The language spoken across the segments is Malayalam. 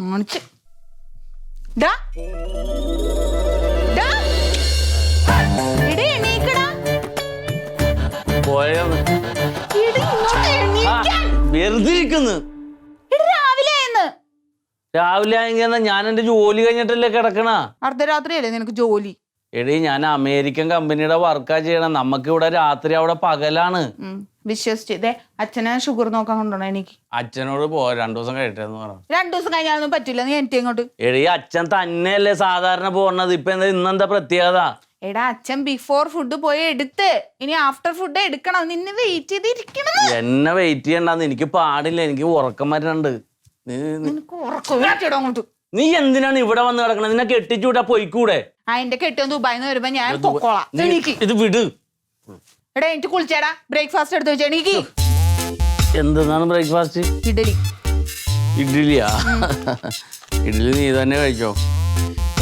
കാണിച്ച് രാവിലെ ആയെങ്കിൽ ഞാൻ എന്റെ ജോലി കഴിഞ്ഞിട്ടല്ലേ കിടക്കണ. അർദ്ധരാത്രിയല്ലേ നിനക്ക് ജോലി? എടീ ഞാൻ അമേരിക്കൻ കമ്പനിയുടെ വർക്കാ ചെയ്യണം. നമുക്ക് ഇവിടെ രാത്രി, അവിടെ പകലാണ്. വിശ്വസിച്ചേ. അച്ഛനെ ഷുഗർ നോക്കാൻ കൊണ്ടുപോണ എനിക്ക്. അച്ഛനോട് 2 ദിവസം കഴിയട്ടെന്ന് പറഞ്ഞു. 2 ദിവസം കഴിഞ്ഞാലൊന്നും പറ്റില്ല. നീ എനിക്ക് ഇങ്ങോട്ട്. എടീ അച്ഛൻ തന്നെയല്ലേ സാധാരണ പോണത്. ഇപ്പൊ ഇന്നെന്താ പ്രത്യേകത? എടാ അച്ഛൻ ബിഫോർ ഫുഡ് പോയി എടുത്ത് ഇനി ആഫ്റ്റർ ഫുഡ് എടുക്കണം. നിന്നെ വെയിറ്റ് ചെയ്തിരിക്കണം. എന്നെ വെയിറ്റ് ചെയ്യണ്ടെന്ന് എനിക്ക് പാടില്ല. എനിക്ക് ഉറക്കം വരുന്നുണ്ട്. നീ എന്തിനാണ് ഇവിടെ വന്ന് കിടക്കണത്? നിന്നെ കെട്ടിച്ചൂടാ, പോയിക്കൂടെ? അതിന്റെ കെട്ടിയൊന്ന് ദുബായിന്ന് വരുമ്പോ ഞാൻ പൊക്കോളാം. ഇത് വിട്. എടാ എനിക്ക് കുളിച്ചേടാ. ബ്രേക്ക്ഫാസ്റ്റ് എടുത്ത് വെച്ചാ എനിക്ക്. എന്താണ് ബ്രേക്ക്ഫാസ്റ്റ്? ഇഡലി. ഇഡ്ഡലിയാ? ഇഡ്ഡലി നീ തന്നെ കഴിച്ചോ?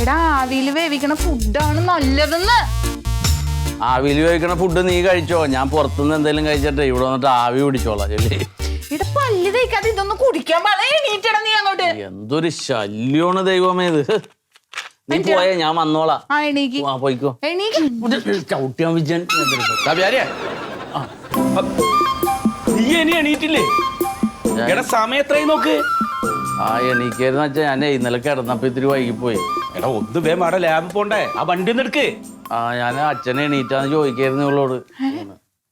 എടാ ആവിയിൽ വേവിക്കണ ഫുഡാണ് നല്ലതെന്ന്. ആവിയിൽ വേവിക്കണ ഫുഡ് നീ കഴിച്ചോ? ഞാൻ പുറത്തുനിന്ന് എന്തെങ്കിലും കഴിച്ചിട്ട് ഇവിടെ വന്നിട്ട് ആവി പിടിച്ചോളാം. ഇവിടെ പല്ല് തേക്കാതെ ഇതൊന്നും കുടിക്കാൻ പാടില്ല. എണീറ്റടാ നീ അങ്ങോട്ട്. എന്തൊരു ശല്യമാണ് ദൈവമേ ഇത്. നീ പോയാ ഞാൻ വന്നോളാം. പോയിക്കോ. ചവിട്ടിയാൻ വിജയൻ. നീ ഇനി എണീറ്റില്ലേ? സമയം എത്രയും നോക്ക്. എണീക്കായിരുന്നു വെച്ചാ ഞാൻ ഇന്നലെ കിടന്നപ്പോ ഇത്തിരി വൈകിപ്പോയി. എടാ ഒന്ന് വേഗം അവിടെ ലാബിൽ പോണ്ടേ? ആ വണ്ടി ഒന്ന് എടുക്ക്. ഞാൻ അച്ഛനെ എണീറ്റാന്ന് ചോദിക്കായിരുന്നു ഇവളോട്.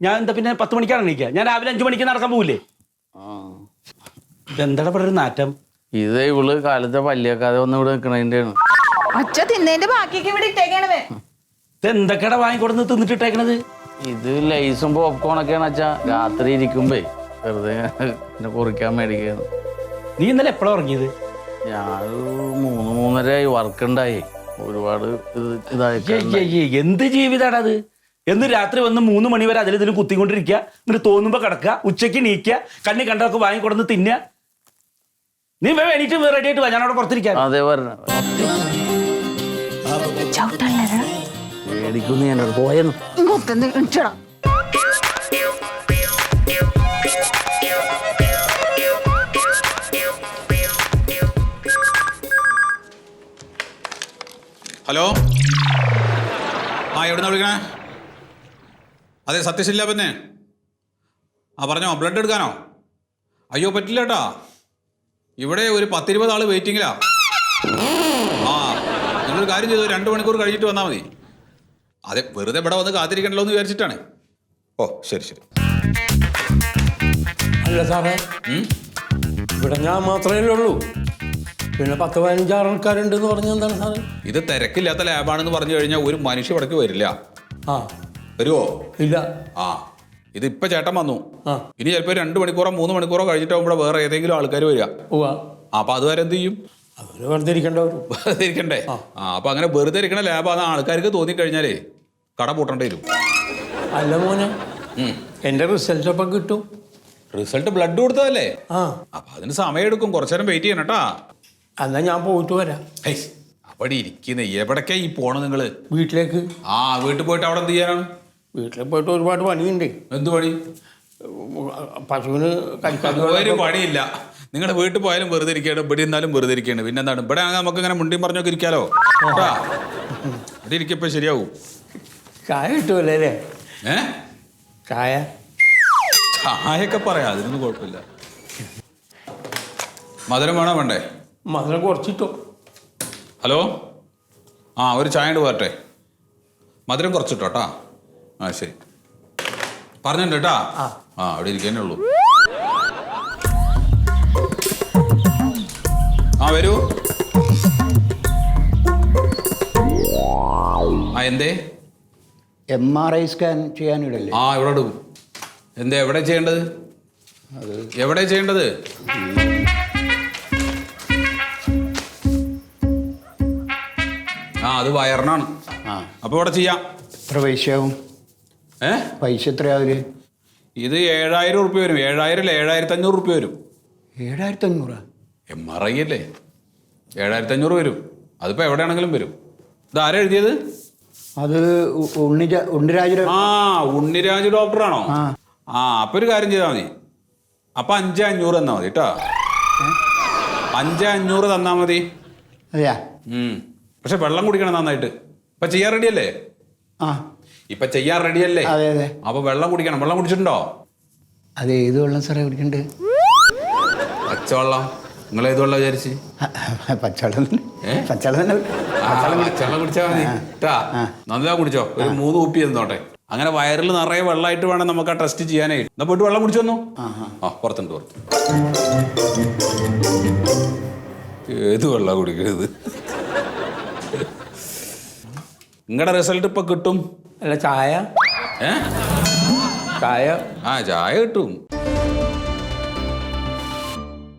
ഞാൻ എന്താ പിന്നെ 10 മണിക്കാണ് എണീക്കുക. ഞാൻ രാവിലെ 5 മണിക്ക് നടക്കാൻ പോവില്ലേ? ഇതെന്താ ഇവിടെ ഒരു നാറ്റം? ഇത് ഇവള് കാലത്തെ പല്ലിയേക്കാതെ ഒന്ന് ഇവിടെ നിക്കണതിന്റെ ആണ്. അച്ഛ തിന്നതിന്റെ ബാക്കിയൊക്കെ ഇവിടെ ഇട്ടേക്കണത്. ഇത് എന്തൊക്കെയാ വാങ്ങിക്കൊടുന്ന് തിന്നിട്ടിട്ടേക്കണത്? ഇത് ലൈസും പോപ്കോണൊക്കെയാണ് അച്ഛാ. രാത്രി ഇരിക്കുമ്പോ വെറുതെ കുറിക്കാൻ മേടിക്കുന്നു. നീ ഇന്നലെ എപ്പോഴാ ഉറങ്ങിയത്? ഞാൻ 3-3:30 വർക്ക് ഉണ്ടായി. ഒരുപാട് എന്ത് ജീവിതാടാ അത്? എന്ന് രാത്രി വന്ന് 3 മണി വരെ അതിലും കുത്തിക്കൊണ്ടിരിക്കുക, എന്നിട്ട് തോന്നുമ്പോ കിടക്കുക, ഉച്ചയ്ക്ക് നീക്കുക, കണ്ണി കണ്ടൊക്കെ വാങ്ങിക്കൊടുന്ന് തിന്നുക. നീ വേണിട്ട് റെഡി ആയിട്ട് വാ, ഞാൻ അവിടെ പുറത്തിരിക്കാം. അതേ പറഞ്ഞ മേടിക്കുന്നു. ഞാൻ പോയെന്നു. ഹലോ, എവിടുന്നാ വിളിക്കണേ? അതെ സത്യശീല പിന്നെ. പറഞ്ഞോ, ബ്ലഡ് എടുക്കാനോ? അയ്യോ പറ്റില്ല കേട്ടാ, ഇവിടെ ഒരു 10-20 ആള് വെയിറ്റിങ്ങിലാ. നിങ്ങളൊരു കാര്യം ചെയ്തു, 2 മണിക്കൂർ കഴിഞ്ഞിട്ട് വന്നാൽ മതി. അതെ, വെറുതെ ഇവിടെ വന്ന് കാത്തിരിക്കണ്ടല്ലോ എന്ന് വിചാരിച്ചിട്ടാണ്. ഓ ശരി ശരി. അല്ല സാറേ, ഇവിടെ ഞാൻ മാത്രമേ ഉള്ളൂ. പിന്നെ 10-15 ആൾക്കാരുണ്ടെന്ന് പറഞ്ഞാൽ എന്താണ് സാറേ? ഇത് തിരക്കില്ലാത്ത ലാബാണെന്ന് പറഞ്ഞു കഴിഞ്ഞാൽ ഒരു മനുഷ്യ ഇവിടേക്ക് വരില്ല. വരുവോ? ഇല്ല. ഇതിപ്പോ ചേട്ടൻ വന്നു. ഇനി ചിലപ്പോ 2 മണിക്കൂറോ 3 മണിക്കൂറോ കഴിഞ്ഞിട്ടാകുമ്പോൾ വേറെ ഏതെങ്കിലും ആൾക്കാർ വരിക. അപ്പൊ അതുവരെ എന്ത് ചെയ്യും? വെറുതെ ഇരിക്കണ്ടേ? അപ്പൊ അങ്ങനെ വെറുതെ ഇരിക്കണ ലാബാണ് ആൾക്കാർക്ക് തോന്നിക്കഴിഞ്ഞാലേ കട പൂട്ടേണ്ടി വരും. അല്ല മോനെ, എന്റെ റിസൾട്ട് എപ്പം കിട്ടും? റിസൾട്ട് ബ്ലഡ് കൊടുത്തതല്ലേ? അപ്പൊ അതിന് സമയം എടുക്കും. കുറച്ചേരം വെയിറ്റ് ചെയ്യണം കേട്ടാ. എന്നാ ഞാൻ പോയിട്ട് വരാം. അവിടെ ഇരിക്കുന്ന എവിടേക്കാ ഈ പോണ നിങ്ങള്? വീട്ടിലേക്ക്. വീട്ടിൽ പോയിട്ട് അവിടെ എന്ത് ചെയ്യാനാണ്? വീട്ടിൽ പോയിട്ട് ഒരുപാട് പണിയുണ്ട്. എന്ത് പണി? പശുവിന് കഴിക്കാൻ ഒരു പണിയില്ല. നിങ്ങളുടെ വീട്ടിൽ പോയാലും വെറുതെ ഇരിക്കുകയാണ്, ഇവിടെ ഇരുന്നാലും വെറുതെ ഇരിക്കുകയാണ്. പിന്നെ എന്താണ്? ഇവിടെ ആണെങ്കിൽ നമുക്ക് ഇങ്ങനെ മുണ്ടിയും പറഞ്ഞൊക്കെ ഇരിക്കാലോ. കേട്ടാ, ഇവിടെ ഇരിക്കപ്പോ ശരിയാവും. ചായ കിട്ടുമല്ലേ അല്ലേ? ചായയൊക്കെ പറയാം, അതിനൊന്നും കുഴപ്പമില്ല. മധുരം വേണോ വേണ്ടേ? മധുരം കുറച്ചിട്ടോ. ഹലോ, ഒരു ചായ കൊണ്ട് പോരട്ടെ. മധുരം കുറച്ചിട്ടോട്ടാ. ശരി, പറഞ്ഞിട്ടുണ്ട് കേട്ടാ. അവിടെ ഇരിക്കാനേ ഉള്ളൂ. വരൂ. എന്തേ? MRI സ്കാൻ ചെയ്യാനിടല്ലേ? ഇവിടെ ഇടും. എന്താ എവിടെ ചെയ്യേണ്ടത്? എവിടെ ചെയ്യേണ്ടത്? അത് വയറിനാണ്. അപ്പൊ ഇവിടെ ചെയ്യാം. എത്ര പൈസയാവും? പൈസ എത്രയാവില്ല? ഇത് 7000 റുപ്യ വരും. 7000 അല്ല, 7500 റുപ്യ വരും. 7500? MRI അല്ലേ? 7500 വരും. അതിപ്പോ എവിടെയാണെങ്കിലും വരും. ഇത് ആരാ എഴുതിയത്? അത് ഉണ്ണിരാജ്. ഉണ്ണിരാജ് ഡോക്ടറാണോ? അപ്പൊ ഒരു കാര്യം ചെയ്താൽ മതി. അപ്പൊ 5500 എന്നാ മതി കേട്ടോ. 5,500 തന്നാ മതി. അതെയാ? പക്ഷെ വെള്ളം കുടിക്കണം നന്നായിട്ട്. ഇപ്പൊ ചെയ്യാൻ റെഡിയല്ലേ? ആ ഇപ്പൊ ചെയ്യാൻ റെഡിയല്ലേ? അതെ അതെ. അപ്പൊ വെള്ളം കുടിക്കണം. വെള്ളം കുടിച്ചിട്ടുണ്ടോ? അത് ഏത് വെള്ളം സാറേ കുടിക്കണ്ടേ? പച്ചവെള്ളം. നിങ്ങൾ ഏത് വെള്ളം വിചാരിച്ച്? പച്ചവെള്ളം തന്നെ. പച്ചവെള്ളം തന്നെ. പച്ചവെള്ളം കുടിച്ചാൽ മതി കേട്ടാ. നല്ല കുടിച്ചോ. ഒരു 3 കുപ്പി തന്നോട്ടെ. അങ്ങനെ വയറിൽ നിറയെ വെള്ളമായിട്ട് വേണം നമുക്ക് ആ ടെസ്റ്റ് ചെയ്യാനായിട്ട്. എന്നാ പോയിട്ട് വെള്ളം കുടിച്ചു വന്നു. പുറത്തുണ്ട് പുറത്ത്. ഏത് വെള്ളം കുടിക്കരുത്. നിങ്ങളുടെ റിസൾട്ട് ഇപ്പൊ കിട്ടും. അല്ല ചായ ചായ കിട്ടും.